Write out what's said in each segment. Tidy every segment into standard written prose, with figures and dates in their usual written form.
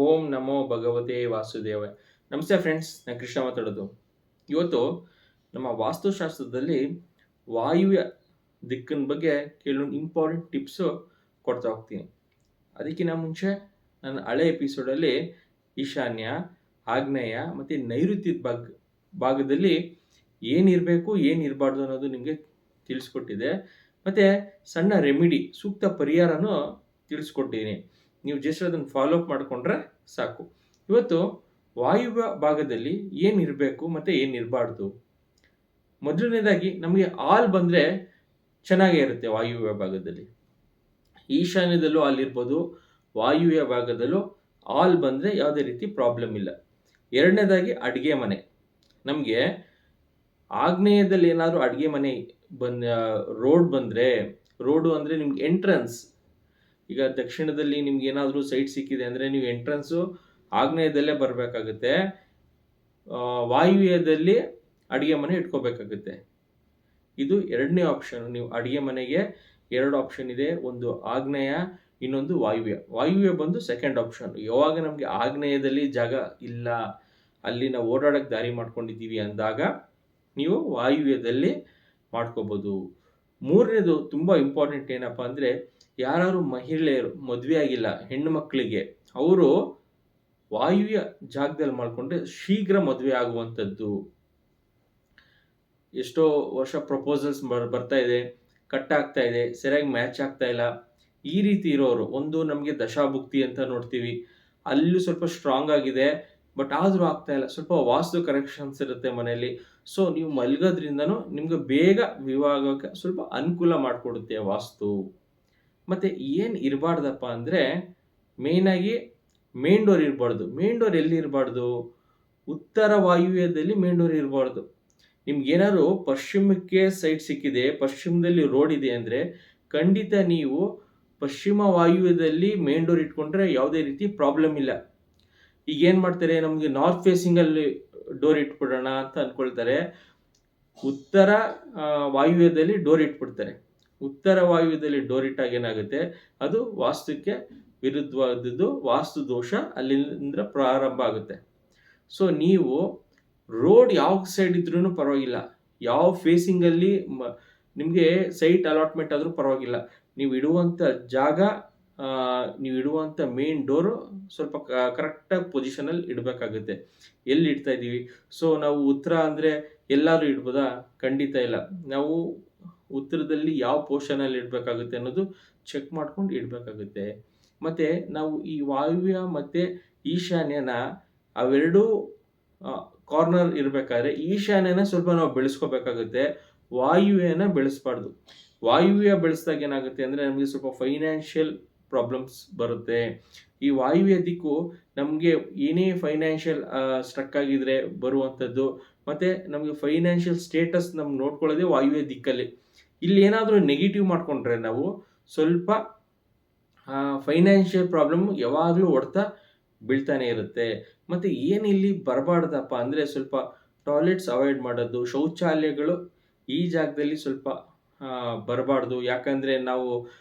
ಓಂ ನಮೋ ಭಗವತೆ ವಾಸುದೇವ. ನಮಸ್ತೆ ಫ್ರೆಂಡ್ಸ್, ನಾನು ಕೃಷ್ಣ ಮಾತಾಡೋದು. ಇವತ್ತು ನಮ್ಮ ವಾಸ್ತುಶಾಸ್ತ್ರದಲ್ಲಿ ವಾಯುವ್ಯ ದಿಕ್ಕಿನ ಬಗ್ಗೆ ಕೆಲವೊಂದು ಇಂಪಾರ್ಟೆಂಟ್ ಟಿಪ್ಸು ಕೊಡ್ತಾ ಹೋಗ್ತೀನಿ. ಅದಕ್ಕಿಂತ ಮುಂಚೆ ನನ್ನ ಹಳೆ ಎಪಿಸೋಡಲ್ಲಿ ಈಶಾನ್ಯ, ಆಗ್ನೇಯ ಮತ್ತು ನೈಋತ್ಯದ ಭಾಗದಲ್ಲಿ ಏನಿರಬೇಕು ಏನಿರಬಾರ್ದು ಅನ್ನೋದು ನಿಮಗೆ ತಿಳಿಸ್ಕೊಟ್ಟಿದೆ. ಮತ್ತು ಸಣ್ಣ ರೆಮಿಡಿ, ಸೂಕ್ತ ಪರಿಹಾರನೂ ತಿಳಿಸ್ಕೊಟ್ಟಿದ್ದೀನಿ. ನೀವು ಜಸ್ಟ್ ಅದನ್ನು ಫಾಲೋ ಅಪ್ ಮಾಡಿಕೊಂಡ್ರೆ ಸಾಕು. ಇವತ್ತು ವಾಯುವ್ಯ ಭಾಗದಲ್ಲಿ ಏನಿರಬೇಕು ಮತ್ತು ಏನಿರಬಾರ್ದು. ಮೊದಲನೇದಾಗಿ ನಮಗೆ ಹಾಲ್ ಬಂದರೆ ಚೆನ್ನಾಗೇ ಇರುತ್ತೆ. ವಾಯುವ್ಯ ಭಾಗದಲ್ಲಿ ಈಶಾನ್ಯದಲ್ಲೂ ಹಾಲ್ ಇರ್ಬೋದು, ವಾಯುವ್ಯ ಭಾಗದಲ್ಲೂ ಹಾಲ್ ಬಂದರೆ ಯಾವುದೇ ರೀತಿ ಪ್ರಾಬ್ಲಮ್ ಇಲ್ಲ. ಎರಡನೇದಾಗಿ ಅಡುಗೆ ಮನೆ. ನಮಗೆ ಆಗ್ನೇಯದಲ್ಲಿ ಏನಾದರೂ ಅಡುಗೆ ಮನೆ ರೋಡ್ ಬಂದರೆ, ರೋಡು ಅಂದರೆ ನಿಮ್ಗೆ ಎಂಟ್ರೆನ್ಸ್, ಈಗ ದಕ್ಷಿಣದಲ್ಲಿ ನಿಮ್ಗೆ ಏನಾದರೂ ಸೈಟ್ ಸಿಕ್ಕಿದೆ ಅಂದರೆ ನೀವು ಎಂಟ್ರೆನ್ಸು ಆಗ್ನೇಯದಲ್ಲೇ ಬರಬೇಕಾಗುತ್ತೆ. ವಾಯುವ್ಯದಲ್ಲಿ ಅಡುಗೆ ಮನೆ ಇಟ್ಕೋಬೇಕಾಗುತ್ತೆ. ಇದು ಎರಡನೇ ಆಪ್ಷನ್. ನೀವು ಅಡುಗೆ ಮನೆಗೆ ಎರಡು ಆಪ್ಷನ್ ಇದೆ, ಒಂದು ಆಗ್ನೇಯ, ಇನ್ನೊಂದು ವಾಯುವ್ಯ. ವಾಯುವ್ಯ ಬಂದು ಸೆಕೆಂಡ್ ಆಪ್ಷನ್. ಯಾವಾಗ ನಮಗೆ ಆಗ್ನೇಯದಲ್ಲಿ ಜಾಗ ಇಲ್ಲ, ಅಲ್ಲಿ ನಾವು ಓಡಾಡೋಕ್ಕೆ ದಾರಿ ಮಾಡ್ಕೊಂಡಿದ್ದೀವಿ ಅಂದಾಗ ನೀವು ವಾಯುವ್ಯದಲ್ಲಿ ಮಾಡ್ಕೋಬೋದು. ಮೂರನೇದು ತುಂಬ ಇಂಪಾರ್ಟೆಂಟ್ ಏನಪ್ಪ ಅಂದರೆ, ಯಾರು ಮಹಿಳೆಯರು ಮದುವೆ ಆಗಿಲ್ಲ, ಹೆಣ್ಣು ಮಕ್ಕಳಿಗೆ, ಅವರು ವಾಯುವ್ಯ ಜಾಗದಲ್ಲಿ ಮಾಡಿಕೊಂಡ್ರೆ ಶೀಘ್ರ ಮದುವೆ ಆಗುವಂಥದ್ದು. ಎಷ್ಟೋ ವರ್ಷ ಪ್ರಪೋಸಲ್ಸ್ ಬರ್ತಾ ಇದೆ, ಕಟ್ ಆಗ್ತಾ ಇದೆ, ಸರಿಯಾಗಿ ಮ್ಯಾಚ್ ಆಗ್ತಾ ಇಲ್ಲ. ಈ ರೀತಿ ಇರೋರು, ಒಂದು ನಮಗೆ ದಶಾಭುಕ್ತಿ ಅಂತ ನೋಡ್ತೀವಿ, ಅಲ್ಲೂ ಸ್ವಲ್ಪ ಸ್ಟ್ರಾಂಗ್ ಆಗಿದೆ, ಬಟ್ ಆದರೂ ಆಗ್ತಾ ಇಲ್ಲ. ಸ್ವಲ್ಪ ವಾಸ್ತು ಕರೆಕ್ಷನ್ಸ್ ಇರುತ್ತೆ ಮನೆಯಲ್ಲಿ. ಸೊ ನೀವು ಮಲಗೋದ್ರಿಂದನೂ ನಿಮ್ಗೆ ಬೇಗ ವಿವಾಹಕ್ಕೆ ಸ್ವಲ್ಪ ಅನುಕೂಲ ಮಾಡಿಕೊಡುತ್ತೆ ವಾಸ್ತು. ಮತ್ತು ಏನು ಇರಬಾರ್ದಪ್ಪ ಅಂದರೆ, ಮೇಯ್ನಾಗಿ ಮೇನ್ ಡೋರ್ ಇರಬಾರ್ದು. ಮೇನ್ ಡೋರ್ ಎಲ್ಲಿ ಇರಬಾರ್ದು? ಉತ್ತರ ವಾಯುವ್ಯದಲ್ಲಿ ಮೇನ್ ಡೋರ್ ಇರಬಾರ್ದು. ನಿಮ್ಗೇನಾದ್ರು ಪಶ್ಚಿಮಕ್ಕೆ ಸೈಡ್ ಸಿಕ್ಕಿದೆ, ಪಶ್ಚಿಮದಲ್ಲಿ ರೋಡ್ ಇದೆ ಅಂದರೆ ಖಂಡಿತ ನೀವು ಪಶ್ಚಿಮ ವಾಯುವ್ಯದಲ್ಲಿ ಮೇನ್ ಡೋರ್ ಇಟ್ಕೊಂಡ್ರೆ ಯಾವುದೇ ರೀತಿ ಪ್ರಾಬ್ಲಮ್ ಇಲ್ಲ. ಈಗ ಏನು ಮಾಡ್ತಾರೆ, ನಮಗೆ ನಾರ್ತ್ ಫೇಸಿಂಗಲ್ಲಿ ಡೋರ್ ಇಟ್ಬಿಡೋಣ ಅಂತ ಅಂದ್ಕೊಳ್ತಾರೆ. ಉತ್ತರ ವಾಯುವ್ಯದಲ್ಲಿ ಡೋರ್ ಇಟ್ಬಿಡ್ತಾರೆ. ಉತ್ತರ ವಾಯುವ್ಯದಲ್ಲಿ ಡೋರ್ ಇಟ್ಟಾಗ ಏನಾಗುತ್ತೆ, ಅದು ವಾಸ್ತುಕ್ಕೆ ವಿರುದ್ಧವಾದದ್ದು, ವಾಸ್ತು ದೋಷ ಅಲ್ಲಿಂದ ಪ್ರಾರಂಭ ಆಗುತ್ತೆ. ಸೊ ನೀವು ರೋಡ್ ಯಾವ ಸೈಡ್ ಇದ್ರೂ ಪರವಾಗಿಲ್ಲ, ಯಾವ ಫೇಸಿಂಗಲ್ಲಿ ನಿಮಗೆ ಸೈಟ್ ಅಲಾಟ್ಮೆಂಟ್ ಆದರೂ ಪರವಾಗಿಲ್ಲ, ನೀವು ಇಡುವಂಥ ಜಾಗ, ನೀವು ಇಡುವಂಥ ಮೇನ್ ಡೋರು ಸ್ವಲ್ಪ ಕರೆಕ್ಟಾಗಿ ಪೊಸಿಷನಲ್ಲಿ ಇಡಬೇಕಾಗುತ್ತೆ. ಎಲ್ಲಿ ಇಡ್ತಾ ಇದ್ದೀವಿ? ಸೊ ನಾವು ಉತ್ತರ ಅಂದರೆ ಎಲ್ಲರೂ ಇಡ್ಬೋದಾ? ಖಂಡಿತ ಇಲ್ಲ. ನಾವು ಉತ್ತರದಲ್ಲಿ ಯಾವ ಪೋರ್ಷನಲ್ಲಿ ಇಡಬೇಕಾಗುತ್ತೆ ಅನ್ನೋದು ಚೆಕ್ ಮಾಡ್ಕೊಂಡು ಇಡಬೇಕಾಗುತ್ತೆ. ಮತ್ತು ನಾವು ಈ ವಾಯುವ್ಯ ಮತ್ತು ಈಶಾನ್ಯನ ಅವೆರಡೂ ಕಾರ್ನರ್ ಇರಬೇಕಾದ್ರೆ ಈಶಾನ್ಯನ ಸ್ವಲ್ಪ ನಾವು ಬೆಳೆಸ್ಕೋಬೇಕಾಗುತ್ತೆ, ವಾಯುವ್ಯನ ಬೆಳೆಸಬಾರ್ದು. ವಾಯುವ್ಯ ಬೆಳೆಸಿದಾಗ ಏನಾಗುತ್ತೆ ಅಂದರೆ ನಮಗೆ ಸ್ವಲ್ಪ ಫೈನಾನ್ಷಿಯಲ್ ಪ್ರಾಬ್ಲಮ್ಸ್ ಬರುತ್ತೆ. ಈ ವಾಯುವ್ಯ ದಿಕ್ಕು ನಮಗೆ ಏನೇ ಫೈನಾನ್ಷಿಯಲ್ ಸ್ಟ್ರಕ್ ಆಗಿದ್ರೆ ಬರುವಂಥದ್ದು, ಮತ್ತು ನಮಗೆ ಫೈನಾನ್ಷಿಯಲ್ ಸ್ಟೇಟಸ್ ನಮ್ಗೆ ನೋಡ್ಕೊಳ್ಳೋದೇ ವಾಯುವ್ಯ ದಿಕ್ಕಲ್ಲಿ. ಇಲ್ಲಿ ಏನಾದರೂ ನೆಗೆಟಿವ್ ಮಾಡಿಕೊಂಡ್ರೆ ನಾವು ಸ್ವಲ್ಪ ಫೈನಾನ್ಷಿಯಲ್ ಪ್ರಾಬ್ಲಮ್ ಯಾವಾಗಲೂ ಹೊಡ್ತಾ ಬೀಳ್ತಾನೆ ಇರುತ್ತೆ. ಮತ್ತು ಏನಿಲ್ಲಿ ಬರಬಾರ್ದಪ್ಪ ಅಂದರೆ, ಸ್ವಲ್ಪ ಟಾಯ್ಲೆಟ್ಸ್ ಅವಾಯ್ಡ್ ಮಾಡೋದು, ಶೌಚಾಲಯಗಳು ಈ ಜಾಗದಲ್ಲಿ ಸ್ವಲ್ಪ ಬರಬಾರ್ದು. ಯಾಕಂದರೆ ನಾವು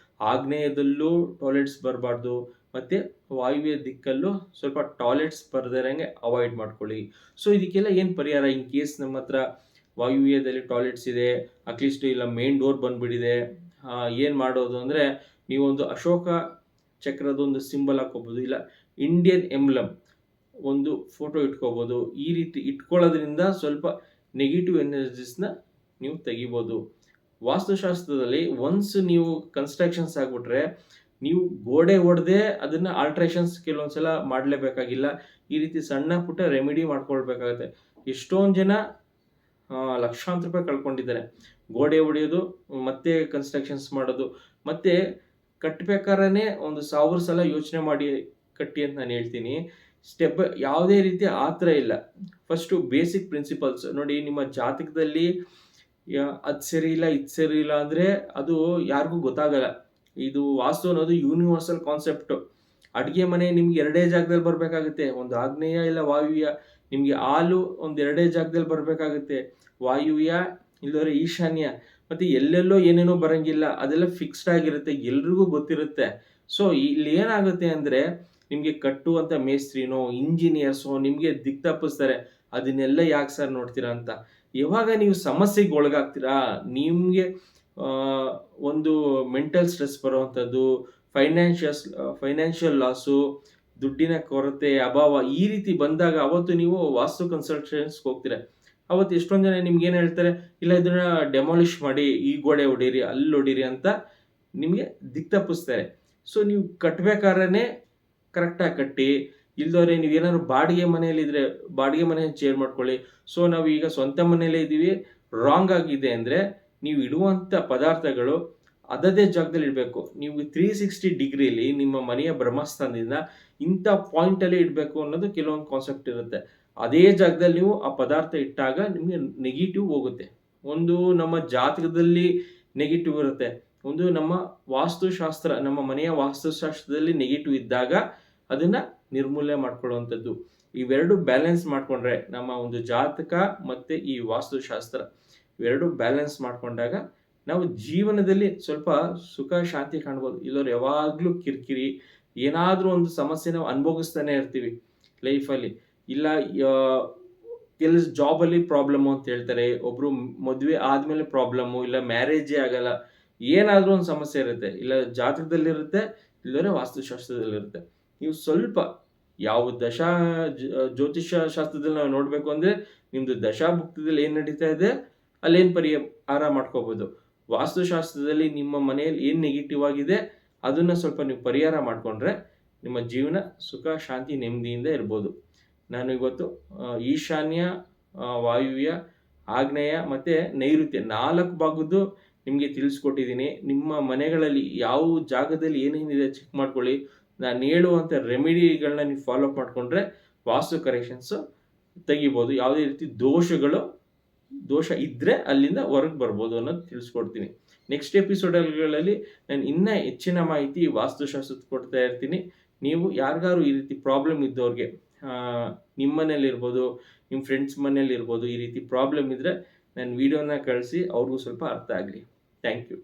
ಆಗ್ನೇಯದಲ್ಲೂ ಟಾಯ್ಲೆಟ್ಸ್ ಬರಬಾರ್ದು, ಮತ್ತು ವಾಯುವ್ಯ ದಿಕ್ಕಲ್ಲೂ ಸ್ವಲ್ಪ ಟಾಯ್ಲೆಟ್ಸ್ ಬರದಿರಂಗೆ ಅವಾಯ್ಡ್ ಮಾಡ್ಕೊಳ್ಳಿ. ಸೊ ಇದಕ್ಕೆಲ್ಲ ಏನು ಪರಿಹಾರ? ಇನ್ ಕೇಸ್ ನಮ್ಮ ಹತ್ರ ವಾಯುವ್ಯದಲ್ಲಿ ಟಾಯ್ಲೆಟ್ಸ್ ಇದೆ, ಅಟ್ಲೀಸ್ಟ್ ಇಲ್ಲ ಮೇನ್ ಡೋರ್ ಬಂದುಬಿಟ್ಟಿದೆ, ಏನು ಮಾಡೋದು ಅಂದರೆ, ನೀವೊಂದು ಅಶೋಕ ಚಕ್ರದೊಂದು ಸಿಂಬಲ್ ಹಾಕೋಬೋದು, ಇಲ್ಲ ಇಂಡಿಯನ್ ಎಂಬ್ಲಮ್ ಒಂದು ಫೋಟೋ ಇಟ್ಕೋಬೋದು. ಈ ರೀತಿ ಇಟ್ಕೊಳ್ಳೋದ್ರಿಂದ ಸ್ವಲ್ಪ ನೆಗೆಟಿವ್ ಎನರ್ಜೀಸ್ನ ನೀವು ತೆಗಿಬೋದು. ವಾಸ್ತುಶಾಸ್ತ್ರದಲ್ಲಿ ಒನ್ಸ್ ನೀವು ಕನ್ಸ್ಟ್ರಕ್ಷನ್ಸ್ ಆಗಿಬಿಟ್ರೆ, ನೀವು ಗೋಡೆ ಹೊಡೆದೇ ಅದನ್ನು ಆಲ್ಟ್ರೇಷನ್ಸ್ ಕೆಲವೊಂದು ಸಲ ಮಾಡಲೇಬೇಕಾಗಿಲ್ಲ. ಈ ರೀತಿ ಸಣ್ಣ ಪುಟ್ಟ ರೆಮಿಡಿ ಮಾಡ್ಕೊಳ್ಬೇಕಾಗುತ್ತೆ. ಎಷ್ಟೊಂದು ಜನ ಲಕ್ಷಾಂತರ ರೂಪಾಯಿ ಕಳ್ಕೊಂಡಿದ್ದಾರೆ. ಗೋಡೆ ಹೊಡೆಯೋದು, ಮತ್ತೆ ಕನ್ಸ್ಟ್ರಕ್ಷನ್ಸ್ ಮಾಡೋದು, ಮತ್ತು ಕಟ್ಟಬೇಕಾದ್ರೆ ಒಂದು 1000 ಸಲ ಯೋಚನೆ ಮಾಡಿ ಕಟ್ಟಿ ಅಂತ ನಾನು ಹೇಳ್ತೀನಿ. ಸ್ಟೆಪ್ ಯಾವುದೇ ರೀತಿ ಆ ಥರ ಇಲ್ಲ. ಫಸ್ಟು ಬೇಸಿಕ್ ಪ್ರಿನ್ಸಿಪಲ್ಸ್ ನೋಡಿ. ನಿಮ್ಮ ಜಾತಕದಲ್ಲಿ ಅದು ಸರಿ ಇಲ್ಲ, ಇದು ಸರಿ ಇಲ್ಲ ಅಂದರೆ ಅದು ಯಾರಿಗೂ ಗೊತ್ತಾಗಲ್ಲ. ಇದು ವಾಸ್ತು ಅನ್ನೋದು ಯೂನಿವರ್ಸಲ್ ಕಾನ್ಸೆಪ್ಟು. ಅಡುಗೆ ಮನೆ ನಿಮ್ಗೆ ಎರಡೇ ಜಾಗದಲ್ಲಿ ಬರಬೇಕಾಗುತ್ತೆ, ಒಂದು ಆಗ್ನೇಯ ಇಲ್ಲ ವಾಯುವ್ಯ. ನಿಮಗೆ ಹಾಲು ಒಂದು ಎರಡೇ ಜಾಗದಲ್ಲಿ ಬರಬೇಕಾಗುತ್ತೆ, ವಾಯುವ್ಯ ಇಲ್ಲದ್ರೆ ಈಶಾನ್ಯ. ಮತ್ತು ಎಲ್ಲೆಲ್ಲೋ ಏನೇನೋ ಬರೋಂಗಿಲ್ಲ, ಅದೆಲ್ಲ ಫಿಕ್ಸ್ಡ್ ಆಗಿರುತ್ತೆ, ಎಲ್ರಿಗೂ ಗೊತ್ತಿರುತ್ತೆ. ಸೊ ಇಲ್ಲಿ ಏನಾಗುತ್ತೆ ಅಂದರೆ, ನಿಮಗೆ ಕಟ್ಟುವಂಥ ಮೇಸ್ತ್ರಿನೋ ಇಂಜಿನಿಯರ್ಸೋ ನಿಮಗೆ ದಿಕ್ ತಪ್ಪಿಸ್ತಾರೆ. ಅದನ್ನೆಲ್ಲ ಯಾಕೆ ಸರ್ ನೋಡ್ತೀರಾ ಅಂತ. ಯಾವಾಗ ನೀವು ಸಮಸ್ಯೆಗೆ ಒಳಗಾಗ್ತೀರಾ, ನಿಮಗೆ ಒಂದು ಮೆಂಟಲ್ ಸ್ಟ್ರೆಸ್ ಬರುವಂಥದ್ದು, ಫೈನಾನ್ಷಿಯಲ್ ಲಾಸು, ದುಡ್ಡಿನ ಕೊರತೆ, ಅಭಾವ ಈ ರೀತಿ ಬಂದಾಗ ಅವತ್ತು ನೀವು ವಾಸ್ತು ಕನ್ಸಲ್ಟೇಷನ್ಸ್‌ಗೆ ಹೋಗ್ತೀರಾ. ಅವತ್ತು ಎಷ್ಟೊಂದು ಜನ ನಿಮ್ಗೇನು ಹೇಳ್ತಾರೆ, ಇಲ್ಲ ಇದನ್ನ ಡೆಮಾಲಿಷ್ ಮಾಡಿ, ಈ ಗೋಡೆ ಹೊಡೀರಿ, ಅಲ್ಲಿ ಹೊಡೀರಿ ಅಂತ ನಿಮಗೆ ದಿಕ್ ತಪ್ಪಿಸ್ತಾರೆ. ಸೊ ನೀವು ಕಟ್ಟಬೇಕಾದ್ರೇನೆ ಕರೆಕ್ಟಾಗಿ ಕಟ್ಟಿ, ಇಲ್ದೋರೆ ನೀವೇನಾದ್ರು ಬಾಡಿಗೆ ಮನೆಯಲ್ಲಿದ್ದರೆ ಬಾಡಿಗೆ ಮನೆಯನ್ನು ಚೇಂಜ್ ಮಾಡ್ಕೊಳ್ಳಿ. ಸೊ ನಾವೀಗ ಸ್ವಂತ ಮನೆಯಲ್ಲೇ ಇದ್ದೀವಿ, ರಾಂಗ್ ಆಗಿದೆ ಅಂದರೆ ನೀವು ಇಡುವಂಥ ಪದಾರ್ಥಗಳು ಅದದೇ ಜಾಗದಲ್ಲಿ ಇಡಬೇಕು. ನೀವು 360 ಡಿಗ್ರಿಲಿ ನಿಮ್ಮ ಮನೆಯ ಬ್ರಹ್ಮಸ್ಥಾನದಿಂದ ಇಂಥ ಪಾಯಿಂಟಲ್ಲೇ ಇಡಬೇಕು ಅನ್ನೋದು ಕೆಲವೊಂದು ಕಾನ್ಸೆಪ್ಟ್ ಇರುತ್ತೆ. ಅದೇ ಜಾಗದಲ್ಲಿ ನೀವು ಆ ಪದಾರ್ಥ ಇಟ್ಟಾಗ ನಿಮಗೆ ನೆಗೆಟಿವ್ ಹೋಗುತ್ತೆ. ಒಂದು ನಮ್ಮ ಜಾತಕದಲ್ಲಿ ನೆಗೆಟಿವ್ ಇರುತ್ತೆ, ಒಂದು ನಮ್ಮ ವಾಸ್ತುಶಾಸ್ತ್ರ, ನಮ್ಮ ಮನೆಯ ವಾಸ್ತುಶಾಸ್ತ್ರದಲ್ಲಿ ನೆಗೆಟಿವ್ ಇದ್ದಾಗ ಅದನ್ನು ನಿರ್ಮೂಲನೆ ಮಾಡ್ಕೊಳ್ಳುವಂಥದ್ದು. ಇವೆರಡು ಬ್ಯಾಲೆನ್ಸ್ ಮಾಡಿಕೊಂಡ್ರೆ ನಮ್ಮ ಒಂದು ಜಾತಕ ಮತ್ತು ಈ ವಾಸ್ತುಶಾಸ್ತ್ರ ಇವೆರಡು ಬ್ಯಾಲೆನ್ಸ್ ಮಾಡಿಕೊಂಡಾಗ ನಾವು ಜೀವನದಲ್ಲಿ ಸ್ವಲ್ಪ ಸುಖ ಶಾಂತಿ ಕಾಣ್ಬೋದು. ಇಲ್ಲವ್ರು ಯಾವಾಗಲೂ ಕಿರಿಕಿರಿ, ಏನಾದರೂ ಒಂದು ಸಮಸ್ಯೆ ನಾವು ಅನುಭವಿಸ್ತಾನೆ ಇರ್ತೀವಿ ಲೈಫಲ್ಲಿ. ಇಲ್ಲ ಕೆಲಸ ಜಾಬಲ್ಲಿ ಪ್ರಾಬ್ಲಮ್ಮು ಅಂತ ಹೇಳ್ತಾರೆ, ಒಬ್ಬರು ಮದುವೆ ಆದಮೇಲೆ ಪ್ರಾಬ್ಲಮ್ಮು, ಇಲ್ಲ ಮ್ಯಾರೇಜೇ ಆಗಲ್ಲ, ಏನಾದರೂ ಒಂದು ಸಮಸ್ಯೆ ಇರುತ್ತೆ. ಇಲ್ಲ ಜಾತಕದಲ್ಲಿರುತ್ತೆ, ಇಲ್ಲದ್ರೆ ವಾಸ್ತುಶಾಸ್ತ್ರದಲ್ಲಿರುತ್ತೆ. ನೀವು ಸ್ವಲ್ಪ ಯಾವ ಜ್ಯೋತಿಷ್ಯ ಶಾಸ್ತ್ರದಲ್ಲಿ ನಾವು ನೋಡಬೇಕು ಅಂದರೆ ನಿಮ್ಮದು ದಶಾಭುಕ್ತದಲ್ಲಿ ಏನು ನಡೀತಾ ಇದೆ ಅಲ್ಲೇನು ಪರಿಹಾರ ಮಾಡ್ಕೋಬೋದು. ವಾಸ್ತುಶಾಸ್ತ್ರದಲ್ಲಿ ನಿಮ್ಮ ಮನೆಯಲ್ಲಿ ಏನು ನೆಗೆಟಿವ್ ಆಗಿದೆ ಅದನ್ನು ಸ್ವಲ್ಪ ನೀವು ಪರಿಹಾರ ಮಾಡಿಕೊಂಡ್ರೆ ನಿಮ್ಮ ಜೀವನ ಸುಖ ಶಾಂತಿ ನೆಮ್ಮದಿಯಿಂದ ಇರ್ಬೋದು. ನಾನು ಇವತ್ತು ಈಶಾನ್ಯ, ವಾಯುವ್ಯ, ಆಗ್ನೇಯ ಮತ್ತು ನೈಋತ್ಯ 4 ಭಾಗದ್ದು ನಿಮಗೆ ತಿಳಿಸ್ಕೊಟ್ಟಿದ್ದೀನಿ. ನಿಮ್ಮ ಮನೆಗಳಲ್ಲಿ ಯಾವ ಜಾಗದಲ್ಲಿ ಏನೇನಿದೆ ಚೆಕ್ ಮಾಡ್ಕೊಳ್ಳಿ. ನಾನು ಹೇಳುವಂಥ ರೆಮಿಡಿಗಳನ್ನ ನೀವು ಫಾಲೋ ಅಪ್ ಮಾಡಿಕೊಂಡ್ರೆ ವಾಸ್ತು ಕರೆಕ್ಷನ್ಸು ತೆಗಿಬೋದು. ಯಾವುದೇ ರೀತಿ ದೋಷ ಇದ್ದರೆ ಅಲ್ಲಿಂದ ಹೊರಗೆ ಬರ್ಬೋದು ಅನ್ನೋದು ತಿಳಿಸ್ಕೊಡ್ತೀನಿ. ನೆಕ್ಸ್ಟ್ ಎಪಿಸೋಡ್ಗಳಲ್ಲಿ ನಾನು ಇನ್ನೂ ಹೆಚ್ಚಿನ ಮಾಹಿತಿ ವಾಸ್ತುಶಾಸ್ತ್ರ ಕೊಡ್ತಾ ಇರ್ತೀನಿ. ನೀವು ಯಾರಿಗಾರು ಈ ರೀತಿ ಪ್ರಾಬ್ಲಮ್ ಇದ್ದವ್ರಿಗೆ, ನಿಮ್ಮ ಮನೇಲಿರ್ಬೋದು, ನಿಮ್ಮ ಫ್ರೆಂಡ್ಸ್ ಮನೇಲಿರ್ಬೋದು, ಈ ರೀತಿ ಪ್ರಾಬ್ಲಮ್ ಇದ್ದರೆ ನನ್ನ ವಿಡಿಯೋನ ಕಳಿಸಿ ಅವ್ರಿಗೂ ಸ್ವಲ್ಪ ಅರ್ಥ ಆಗಲಿ. Thank you.